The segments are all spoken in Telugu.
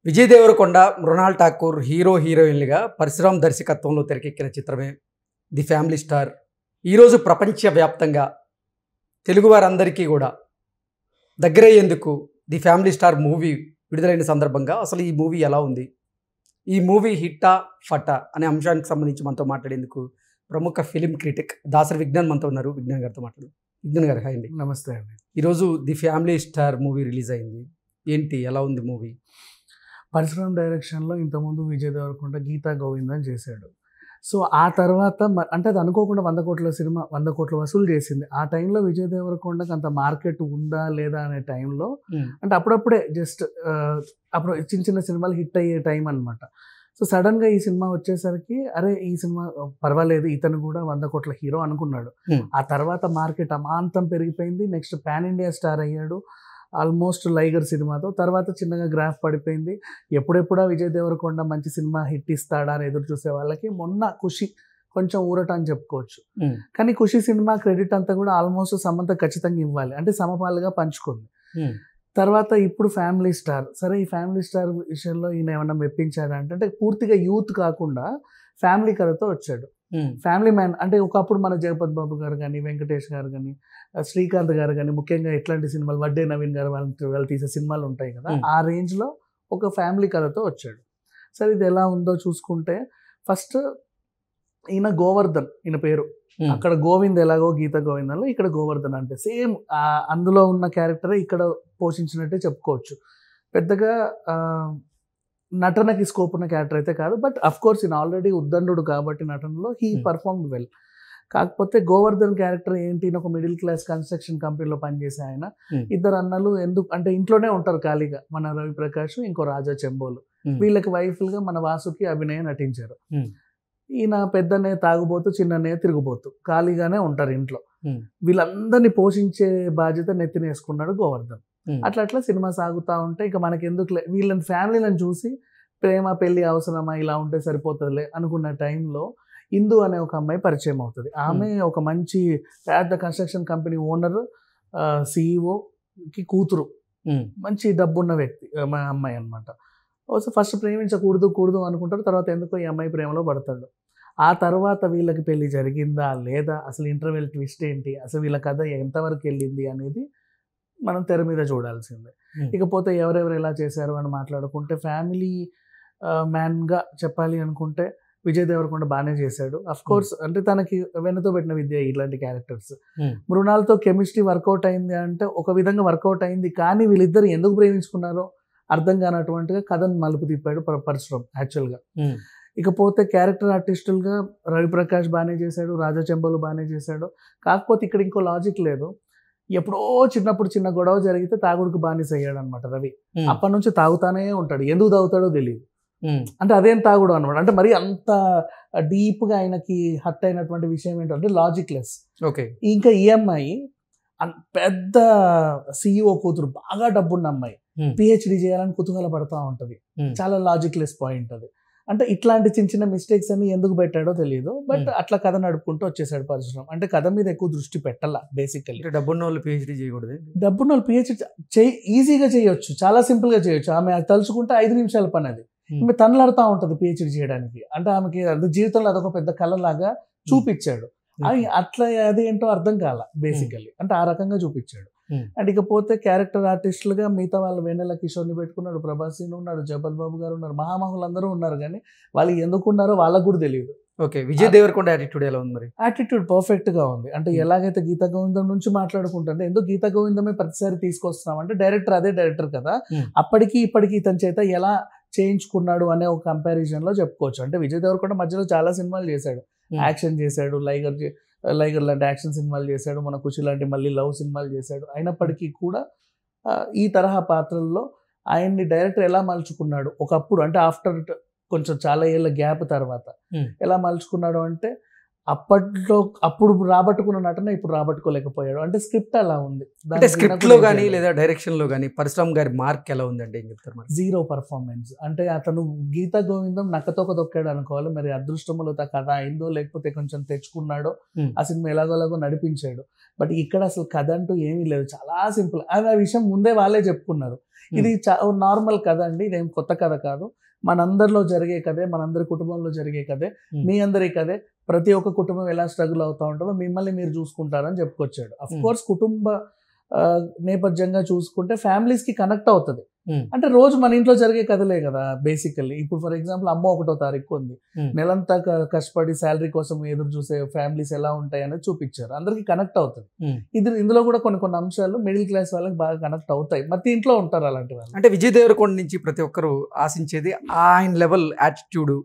విజయ్ దేవరకొండ, మృణాల్ ఠాకూర్ హీరో హీరోయిన్లుగా పరశురామ్ దర్శకత్వంలో తెరకెక్కిన చిత్రమే ది ఫ్యామిలీ స్టార్. ఈరోజు ప్రపంచవ్యాప్తంగా తెలుగువారందరికీ కూడా దగ్గరయ్యేందుకు ది ఫ్యామిలీ స్టార్ మూవీ విడుదలైన సందర్భంగా అసలు ఈ మూవీ ఎలా ఉంది, ఈ మూవీ హిట్టా ఫటా అనే అంశానికి సంబంధించి మనతో మాట్లాడేందుకు ప్రముఖ ఫిలిం క్రిటిక్ దాసరి విజ్ఞాన్ మనతో ఉన్నారు. విజ్ఞాన్ గారితో మాట్లాడు. విజ్ఞాన్ గారు హాయ్ అండి. నమస్తే అండి. ఈరోజు the family star movie release అయింది. ఏంటి, ఎలా ఉంది మూవీ? పరశురామ్ డైరెక్షన్లో ఇంతకుముందు విజయ్ దేవరకొండ గీతా గోవిందం చేశాడు. సో ఆ తర్వాత అంటే అది అనుకోకుండా 100 కోట్ల సినిమా 100 కోట్లు వసూలు చేసింది. ఆ టైంలో విజయ్ దేవరకొండకి అంత మార్కెట్ ఉందా లేదా అనే టైంలో అంటే అప్పుడప్పుడే జస్ట్ అప్పుడు చిన్న చిన్న సినిమాలు హిట్ అయ్యే టైం అనమాట. సో సడన్గా ఈ సినిమా వచ్చేసరికి అరే ఈ సినిమా పర్వాలేదు, ఇతను కూడా 100 కోట్ల హీరో అనుకున్నాడు. ఆ తర్వాత మార్కెట్ అమాంతం పెరిగిపోయింది. నెక్స్ట్ పాన్ ఇండియా స్టార్ అయ్యాడు ఆల్మోస్ట్ లైగర్ సినిమాతో. తర్వాత చిన్నగా గ్రాఫ్ పడిపోయింది. ఎప్పుడెప్పుడా విజయ్ దేవరకొండ మంచి సినిమా హిట్ ఇస్తాడా అని ఎదురు చూసే వాళ్ళకి మొన్న ఖుషి కొంచెం ఊరట అని చెప్పుకోవచ్చు. కానీ ఖుషి సినిమా క్రెడిట్ అంతా కూడా ఆల్మోస్ట్ సమంత ఖచ్చితంగా ఇవ్వాలి, అంటే సమపాలుగా పంచుకుంది. తర్వాత ఇప్పుడు ఫ్యామిలీ స్టార్. సరే ఈ ఫ్యామిలీ స్టార్ విషయంలో ఈయన ఏమన్నా మెప్పించాడా అంటే పూర్తిగా యూత్ కాకుండా ఫ్యామిలీ కథతో వచ్చాడు. ఫ్యామిలీ మ్యాన్ అంటే ఒకప్పుడు మన జగపతి బాబు గారు కానీ, వెంకటేష్ గారు కానీ, శ్రీకాంత్ గారు కానీ, ముఖ్యంగా ఇట్లాంటి సినిమాలు వడ్డే నవీన్ గారు వాళ్ళు తీసే సినిమాలు ఉంటాయి కదా, ఆ రేంజ్లో ఒక ఫ్యామిలీ కథతో వచ్చాడు. సరే ఇది ఎలా ఉందో చూసుకుంటే ఫస్ట్ ఈయన గోవర్ధన్, ఈయన పేరు. అక్కడ గోవింద్ ఎలాగో గీత గోవిందంలో ఇక్కడ గోవర్ధన్ అంటే సేమ్ అందులో ఉన్న క్యారెక్టరే ఇక్కడ పోషించినట్టే చెప్పుకోవచ్చు. పెద్దగా నటనకి స్కోప్ ఉన్న క్యారెక్టర్ అయితే కాదు, బట్ అఫ్ కోర్స్ ఈయన ఆల్రెడీ ఉద్దండు కాబట్టి నటనలో హీ పర్ఫార్మ్డ్ వెల్. కాకపోతే గోవర్ధన్ క్యారెక్టర్ ఏంటి, ఒక మిడిల్ క్లాస్ కన్స్ట్రక్షన్ కంపెనీలో పనిచేసే ఆయన. ఇద్దరు అన్నలు ఎందుకు అంటే ఇంట్లోనే ఉంటారు ఖాళీగా, మన రవి ప్రకాష్ ఇంకో రాజా చెంబోలు. వీళ్ళకి వైఫ్లుగా మన వాసుకి అభినయ నటించారు. ఈయన పెద్దనే తాగుబోతూ, చిన్ననే తిరుగుబోతూ, ఖాళీగానే ఉంటారు ఇంట్లో. వీళ్ళందరినీ పోషించే బాధ్యత నెత్తినేసుకున్నాడు గోవర్ధన్. అట్లా అట్లా సినిమా సాగుతూ ఉంటే ఇక మనకి ఎందుకు వీళ్ళని ఫ్యామిలీలను చూసి ప్రేమ పెళ్లి అవసరమా, ఇలా ఉంటే సరిపోతుందిలే అనుకున్న టైంలో ఇందు అనే ఒక అమ్మాయి పరిచయం అవుతుంది. ఆమె ఒక మంచి పెద్ద కన్స్ట్రక్షన్ కంపెనీ ఓనర్, సిఇఓకి కూతురు, మంచి డబ్బున్న వ్యక్తి మా అమ్మాయి అనమాట. సో ఫస్ట్ ప్రేమించకూడదు అనుకుంటారు. తర్వాత ఎందుకో ఈ అమ్మాయి ప్రేమలో పడతాడు. ఆ తర్వాత వీళ్ళకి పెళ్లి జరిగిందా లేదా, అసలు ఇంటర్వెల్ ట్విస్ట్ ఏంటి, అసలు వీళ్ళ కథ ఎంతవరకు వెళ్ళింది అనేది మనం తెర మీద చూడాల్సిందే. ఇకపోతే ఎవరెవరు ఎలా చేశారు అని మాట్లాడుకుంటే ఫ్యామిలీ మ్యాన్గా చెప్పాలి అనుకుంటే విజయ్ దేవరకొండ బాగానే చేశాడు. అఫ్ కోర్స్ అంటే తనకి వెన్నతో పెట్టిన విద్య ఇట్లాంటి క్యారెక్టర్స్. మృణాల్తో కెమిస్ట్రీ వర్కౌట్ అయింది అంటే ఒక విధంగా వర్కౌట్ అయింది, కానీ వీళ్ళిద్దరు ఎందుకు ప్రేమించుకున్నారో అర్థం కానటువంటిగా కథను మలుపు తిప్పాడు పరశురామ్ యాక్చువల్గా. ఇకపోతే క్యారెక్టర్ ఆర్టిస్టులుగా రవి ప్రకాష్ బాగానే చేశాడు, రాజా చెంబోలు బాగానే చేశాడు. కాకపోతే ఇక్కడ ఇంకో లాజిక్ లేదు. ఎప్పుడో చిన్నప్పుడు చిన్న గొడవ జరిగితే తాగుడుకు బానిస అయ్యాడు అనమాట రవి. అప్పటి నుంచి తాగుతానే ఉంటాడు, ఎందుకు తాగుతాడో తెలియదు. అంటే అదేం తాగుడు అనమాట. అంటే మరి అంత డీప్గా ఆయనకి హర్ట్ అయినటువంటి విషయం ఏంటంటే లాజిక్ లెస్. ఓకే. ఇంకా ఈ అమ్మాయి పెద్ద సిఇఓ కూతురు, బాగా డబ్బున్న అమ్మాయి, పిహెచ్డి చేయాలని కుతూహల పడతా ఉంటుంది. చాలా లాజిక్ లెస్ పాయింట్ అది. అంటే ఇట్లాంటి చిన్న చిన్న మిస్టేక్స్ అన్ని ఎందుకు పెట్టాడో తెలియదు, బట్ అట్లా కథ నడుపుకుంటూ వచ్చేసాడు పరశురామ్. అంటే కథ మీద ఎక్కువ దృష్టి పెట్టాల. బేసికల్లీ డబ్బున్న వాళ్ళు పిహెచ్డి చేయకూడదు. డబ్బున్న వాళ్ళు పిహెచ్డి ఈజీగా చేయొచ్చు, చాలా సింపుల్గా చేయొచ్చు. ఆమె తలుచుకుంటే 5 నిమిషాల పని అది. ఆమె తనలాడుతూ ఉంటుంది పిహెచ్డి చేయడానికి. అంటే ఆమెకి జీవితంలో అదొక పెద్ద కళలాగా చూపించాడు. అట్లా అదేంటో అర్థం కాల బేసికల్లీ, అంటే ఆ రకంగా చూపించాడు. అండ్ ఇకపోతే క్యారెక్టర్ ఆర్టిస్టులుగా మిగతా వాళ్ళు వెన్నెల కిషోర్ని పెట్టుకున్నాడు, ప్రభాస్ ఉన్నాడు, జగపతి బాబు గారు ఉన్నారు, మహామహులు అందరూ ఉన్నారు. కానీ వాళ్ళు ఎందుకు ఉన్నారో వాళ్ళకు కూడా తెలియదు. ఓకే. విజయ్ దేవరకొండ యాటిట్యూడ్ ఎలా ఉంది మరి? యాటిట్యూడ్ పర్ఫెక్ట్గా ఉంది. అంటే ఎలాగైతే గీతా గోవిందం నుంచి మాట్లాడుకుంటుంటే ఎందుకు గీతా గోవిందమే ప్రతిసారి తీసుకొస్తున్నాం అంటే డైరెక్టర్ అదే డైరెక్టర్ కదా, అప్పటికి ఇప్పటికి ఇతని చేత ఎలా చేయించుకున్నాడు అనే ఒక కంపారిజన్లో చెప్పుకోవచ్చు. అంటే విజయ్ దేవరకొండ మధ్యలో చాలా సినిమాలు చేశాడు, యాక్షన్ చేశాడు, లైగర్ లాంటి యాక్షన్ సినిమాలు చేశాడు, మన ఖుషి లాంటి మళ్ళీ లవ్ సినిమాలు చేశాడు. అయినప్పటికీ కూడా ఈ తరహా పాత్రల్లో ఆయన్ని డైరెక్టర్ ఎలా మలుచుకున్నాడు ఒకప్పుడు, అంటే ఆఫ్టర్ కొంచెం చాలా ఏళ్ళ గ్యాప్ తర్వాత ఎలా మలుచుకున్నాడు అంటే అప్పుడు రాబట్టుకున్న నటన ఇప్పుడు రాబట్టుకోలేకపోయాడు. అంటే స్క్రిప్ట్ అలా ఉంది. అంటే స్క్రిప్ట్ లో కానీ లేదా డైరెక్షన్ లో కానీ పరశురామ్ గారి మార్క్ ఎలా ఉందంటే ఏం చెప్తారు? Zero performance. అంటే అతను గీతా గోవిందం నక్కతోక దొక్కాడు అనుకోవాలి. మరి అదృష్టములో కథ అయిందో లేకపోతే కొంచెం తెచ్చుకున్నాడో, ఆ సినిమా ఎలాగోలాగో నడిపించాడు. బట్ ఇక్కడ అసలు కథ అంటూ ఏమీ లేదు, చాలా సింపుల్. ఆ విషయం ముందే వాళ్ళే చెప్పుకున్నారు. ఇది నార్మల్ కథ అండి, ఇదేం కొత్త కథ కాదు, మనందరిలో జరిగే కథే, మనందరి కుటుంబంలో జరిగే కథే, మీ అందరి కథే, ప్రతి ఒక్క కుటుంబం ఎలా స్ట్రగుల్ అవుతూ ఉంటుందో మిమ్మల్ని మీరు చూసుకుంటారని చెప్పుకొచ్చాడు. అఫ్ కోర్స్ కుటుంబ నేపథ్యంగా చూసుకుంటే ఫ్యామిలీస్ కి కనెక్ట్ అవుతుంది. అంటే రోజు మన ఇంట్లో జరిగే కథలే కదా బేసికల్లీ. ఇప్పుడు ఫర్ ఎగ్జాంపుల్ అమ్మ 1వ తారీఖు ఉంది, నెలంతా కష్టపడి శాలరీ కోసం ఎదురు చూసే ఫ్యామిలీస్ ఎలా ఉంటాయి అనేది చూపించారు, అందరికి కనెక్ట్ అవుతుంది. ఇందులో కూడా కొన్ని అంశాలు మిడిల్ క్లాస్ వాళ్ళకి బాగా కనెక్ట్ అవుతాయి, ప్రతి ఇంట్లో ఉంటారు అలాంటి వాళ్ళు. అంటే విజయ్ దేవరకొండ నుంచి ప్రతి ఒక్కరు ఆశించేది ఆయన లెవెల్ యాటిట్యూడ్,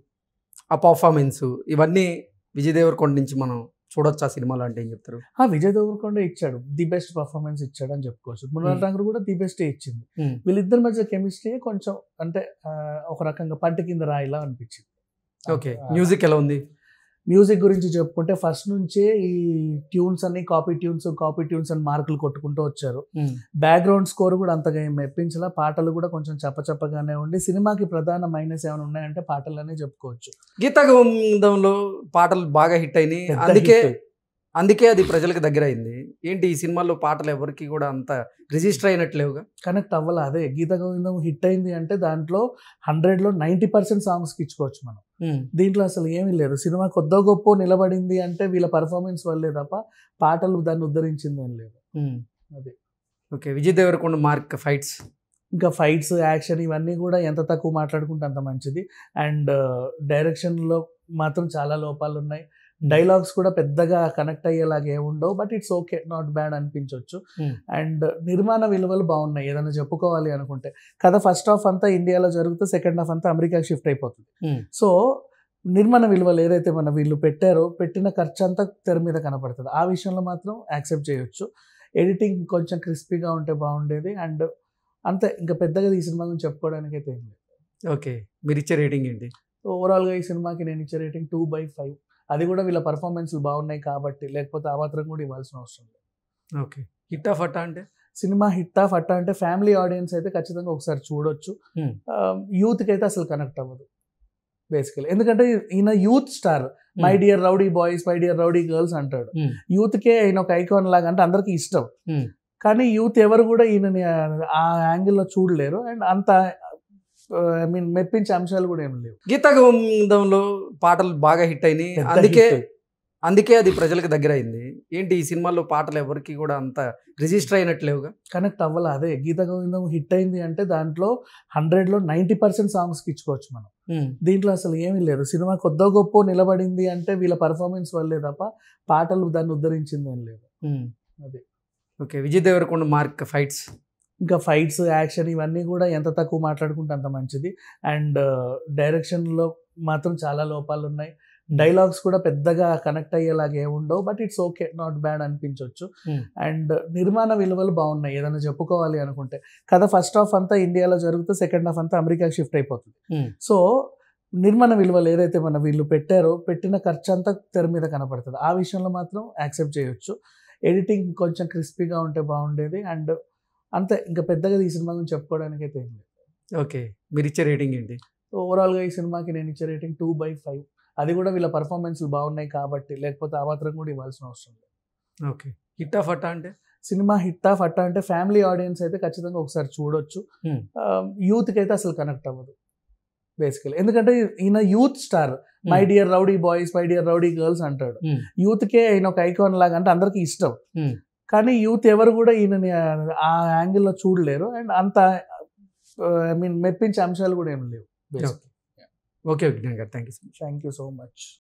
ఆ పర్ఫార్మెన్స్, ఇవన్నీ విజయ్ దేవరకొండ నుంచి మనం చూడొచ్చు ఆ సినిమాలో అంటే ఏం చెప్తారు? విజయ్ దేవరకొండ ఇచ్చాడు, ది బెస్ట్ పర్ఫార్మెన్స్ ఇచ్చాడు అని చెప్పుకోవచ్చు. మృణాల్ ఠాకూర్ కూడా ది బెస్ట్ ఇచ్చింది. వీళ్ళిద్దరి మధ్య కెమిస్ట్రీ కొంచెం అంటే ఒక రకంగా పంట కింద రాయిలా అనిపించింది. ఓకే, మ్యూజిక్ ఎలా ఉంది? మ్యూజిక్ గురించి చెప్పుకుంటే ఫస్ట్ నుంచే ఈ ట్యూన్స్ అన్ని కాపీ ట్యూన్స్ అని మార్కులు కొట్టుకుంటూ వచ్చారు. బ్యాక్గ్రౌండ్ స్కోర్ కూడా అంతగా ఏం మెప్పించలా, పాటలు కూడా కొంచెం చప్పచప్పగానే ఉండి, సినిమాకి ప్రధాన మైనస్ ఏమైనా ఉన్నాయంటే పాటలనే చెప్పుకోవచ్చు. గీతా గోవిందంలో పాటలు బాగా హిట్ అయినాయి, అందుకే అది ప్రజలకు దగ్గర అయింది. ఏంటి ఈ సినిమాలో పాటలు ఎవరికి కూడా అంత రిజిస్టర్ అయినట్లేవుగా, కనెక్ట్ అవ్వాలి. అదే గీతా గోవిందం హిట్ అయింది అంటే దాంట్లో 100లో 90% సాంగ్స్కి ఇచ్చుకోవచ్చు మనం. దీంట్లో అసలు ఏమీ లేదు. సినిమా కొద్దో గొప్ప నిలబడింది అంటే వీళ్ళ పర్ఫార్మెన్స్ వల్లే తప్ప పాటలు దాన్ని ఉద్ధరించింది ఏం లేదు. అది okay. Vijay Deverakonda mark fights, ఇంకా ఫైట్స్, యాక్షన్ ఇవన్నీ కూడా ఎంత తక్కువ మాట్లాడుకుంటే అంత మంచిది. అండ్ డైరెక్షన్లో మాత్రం చాలా లోపాలు ఉన్నాయి. డైలాగ్స్ కూడా పెద్దగా కనెక్ట్ అయ్యేలాగా ఏముండవు, but it's okay, not bad అనిపించవచ్చు. అండ్ నిర్మాణ విలువలు బాగున్నాయి. ఏదైనా చెప్పుకోవాలి అనుకుంటే కథ ఫస్ట్ హాఫ్ అంతా ఇండియాలో జరుగుతూ సెకండ్ హాఫ్ అంతా అమెరికాకి షిఫ్ట్ అయిపోతుంది. సో నిర్మాణ విలువలు ఏదైతే వీళ్ళు పెట్టిన ఖర్చు అంతా తెర మీద కనపడుతుంది. ఆ విషయంలో మాత్రం యాక్సెప్ట్ చేయొచ్చు. ఎడిటింగ్ కొంచెం క్రిస్పీగా ఉంటే బాగుండేది. అండ్ అంతే, ఇంకా పెద్దగా ఈ సినిమా గురించి చెప్పుకోవడానికి అయితే ఏం లేదు. ఓకే, మీరు ఇచ్చే రేటింగ్ ఏంటి? ఓవరాల్గా ఈ సినిమాకి నేను ఇచ్చే రేటింగ్ 2/5. అది కూడా వీళ్ళ పర్ఫార్మెన్స్లు బాగున్నాయి కాబట్టి, లేకపోతే ఆ మాత్రం కూడా ఇవ్వాల్సిన అవసరం లేదు. ఓకే. హిట్ ఆఫ్ అట్టా అంటే సినిమా హిట్ ఆఫ్ అట్టా అంటే ఫ్యామిలీ ఆడియన్స్ అయితే ఖచ్చితంగా ఒకసారి చూడొచ్చు. యూత్కి అయితే అసలు కనెక్ట్ అవ్వదు బేసికలీ, ఎందుకంటే ఈయన youth star. My dear rowdy boys, my dear rowdy girls అంటాడు. యూత్కే ఈయన ఒక ఐకాన్ లాగా, అంటే అందరికీ ఇష్టం. కానీ యూత్ ఎవరు కూడా ఈయనని ఆ యాంగిల్లో చూడలేరు. అండ్ అంత మెప్పించే అంశాలు కూడా ఏమి లేవు. గీతా గోవిందంలో పాటలు బాగా హిట్ అయినాయి, అందుకే అది ప్రజలకు దగ్గర అయింది. ఏంటి ఈ సినిమాలో పాటలు ఎవరికి కూడా అంత రిజిస్టర్ అయినట్లేవుగా, కనెక్ట్ అవ్వాలి. అదే గీతా గోవిందం హిట్ అయింది అంటే దాంట్లో 100లో 90% సాంగ్స్కి ఇచ్చుకోవచ్చు మనం. దీంట్లో అసలు ఏమీ లేదు. సినిమా కొద్దో గొప్ప నిలబడింది అంటే వీళ్ళ పర్ఫార్మెన్స్ వల్లే తప్ప పాటలు దాన్ని ఉద్ధరించింది ఏం లేదు. అది okay. Vijay Deverakonda mark fights, ఇంకా ఫైట్స్, యాక్షన్ ఇవన్నీ కూడా ఎంత తక్కువ మాట్లాడుకుంటే అంత మంచిది. అండ్ డైరెక్షన్లో మాత్రం చాలా లోపాలు ఉన్నాయి. డైలాగ్స్ కూడా పెద్దగా కనెక్ట్ అయ్యేలాగా ఏముండవు, but it's okay, not bad అనిపించవచ్చు. అండ్ నిర్మాణ విలువలు బాగున్నాయి. ఏదైనా చెప్పుకోవాలి అనుకుంటే కథ ఫస్ట్ హాఫ్ అంతా ఇండియాలో జరుగుతూ సెకండ్ హాఫ్ అంతా అమెరికాకి షిఫ్ట్ అయిపోతుంది. సో నిర్మాణ విలువలు ఏదైతే వీళ్ళు పెట్టిన ఖర్చు అంతా తెర మీద కనపడుతుంది. ఆ విషయంలో మాత్రం యాక్సెప్ట్ చేయొచ్చు. ఎడిటింగ్ కొంచెం క్రిస్పీగా ఉంటే బాగుండేది. అండ్ అంతే, ఇంకా పెద్దగా ఈ సినిమా గురించి చెప్పుకోవడానికి అయితే ఏం లేదు. ఓకే, మీరు ఇచ్చే రేటింగ్ ఏంటి? ఓవరాల్గా ఈ సినిమాకి నేను ఇచ్చే రేటింగ్ 2/5. అది కూడా వీళ్ళ పర్ఫార్మెన్స్లు బాగున్నాయి కాబట్టి, లేకపోతే ఆ మాత్రం కూడా ఇవ్వాల్సిన అవసరం లేదు. ఓకే. హిట్ ఆఫ్ అట్టా అంటే సినిమా హిట్ ఆఫ్ అట్టా అంటే ఫ్యామిలీ ఆడియన్స్ అయితే ఖచ్చితంగా ఒకసారి చూడొచ్చు. యూత్కి అయితే అసలు కనెక్ట్ అవ్వదు బేసికలీ, ఎందుకంటే ఈయన youth star. My dear rowdy boys, my dear rowdy girls అంటాడు. యూత్కే ఈయన ఒక ఐకాన్ లాగా, అంటే అందరికీ ఇష్టం. కానీ యూత్ ఎవరు కూడా ఈయనని ఆ యాంగిల్లో చూడలేరు. అండ్ అంత మెప్పించే అంశాలు కూడా ఏమి లేవు. Okay, thank you so much. Thank you so much.